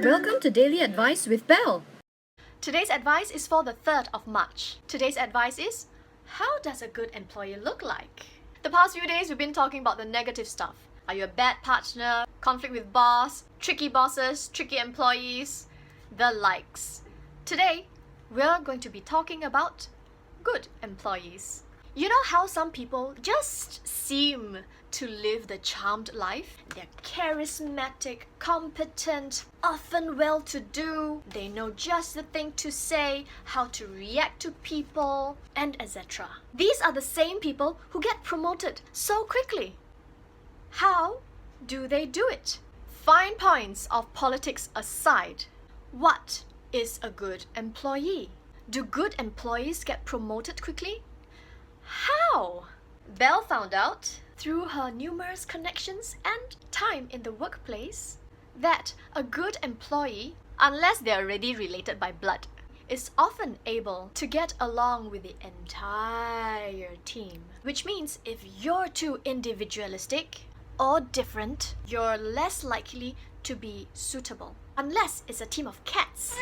Welcome to Daily Advice with Belle. Today's advice is for the 3rd of March. Today's advice is, how does a good employee look like? The past few days we've been talking about the negative stuff. Are you a bad partner? Conflict with boss? Tricky bosses? Tricky employees? The likes. Today, we're going to be talking about good employees. You know how some people just seem to live the charmed life? They're charismatic, competent, often well-to-do. They know just the thing to say, how to react to people, and etc. These are the same people who get promoted so quickly. How do they do it? Fine points of politics aside, what is a good employee? Do good employees get promoted quickly? How? Belle found out through her numerous connections and time in the workplace that a good employee, unless they're already related by blood, is often able to get along with the entire team. Which means if you're too individualistic or different, you're less likely to be suitable. Unless it's a team of cats,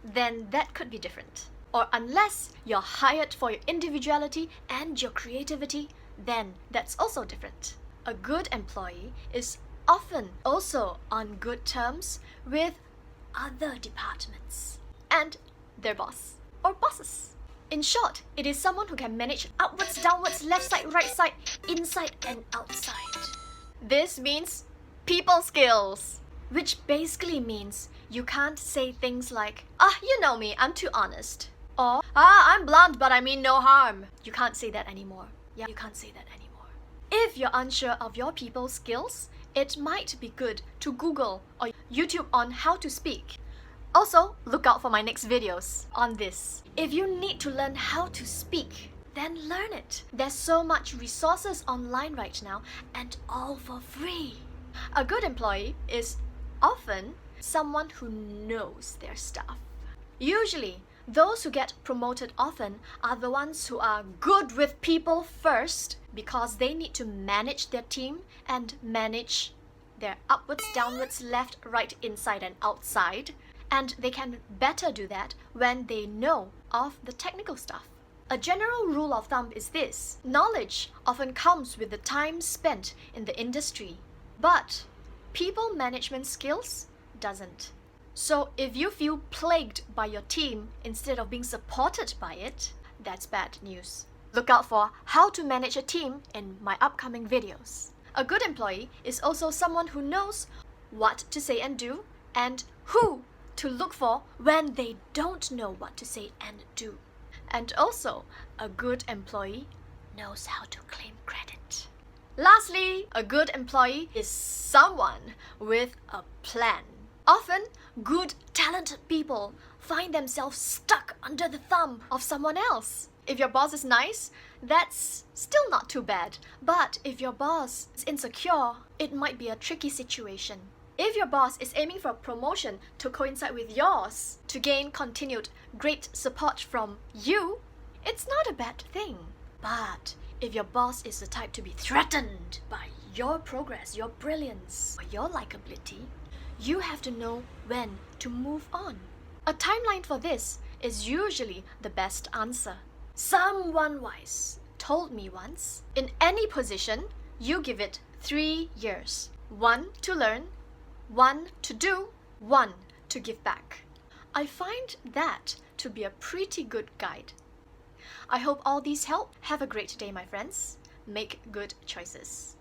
then that could be different. Or unless you're hired for your individuality and your creativity, then that's also different. A good employee is often also on good terms with other departments and their boss or bosses. In short, it is someone who can manage upwards, downwards, left side, right side, inside and outside. This means people skills, which basically means you can't say things like, you know me, I'm too honest. Or, I'm blunt but I mean no harm. You can't say that anymore. Yeah, you can't say that anymore. If you're unsure of your people skills, it might be good to Google or YouTube on how to speak. Also, look out for my next videos on this. If you need to learn how to speak, then learn it. There's so much resources online right now and all for free. A good employee is often someone who knows their stuff. Usually, those who get promoted often are the ones who are good with people first because they need to manage their team and manage their upwards, downwards, left, right, inside and outside. And they can better do that when they know of the technical stuff. A general rule of thumb is this: knowledge often comes with the time spent in the industry, but people management skills doesn't. So if you feel plagued by your team instead of being supported by it, that's bad news. Look out for how to manage a team in my upcoming videos. A good employee is also someone who knows what to say and do and who to look for when they don't know what to say and do. And also, a good employee knows how to claim credit. Lastly, a good employee is someone with a plan. Often, good, talented people find themselves stuck under the thumb of someone else. If your boss is nice, that's still not too bad. But if your boss is insecure, it might be a tricky situation. If your boss is aiming for a promotion to coincide with yours, to gain continued great support from you, it's not a bad thing. But if your boss is the type to be threatened by your progress, your brilliance, or your likability, you have to know when to move on. A timeline for this is usually the best answer. Someone wise told me once, in any position, you give it 3 years. 1 to learn, 1 to do, 1 to give back. I find that to be a pretty good guide. I hope all these help. Have a great day, my friends. Make good choices.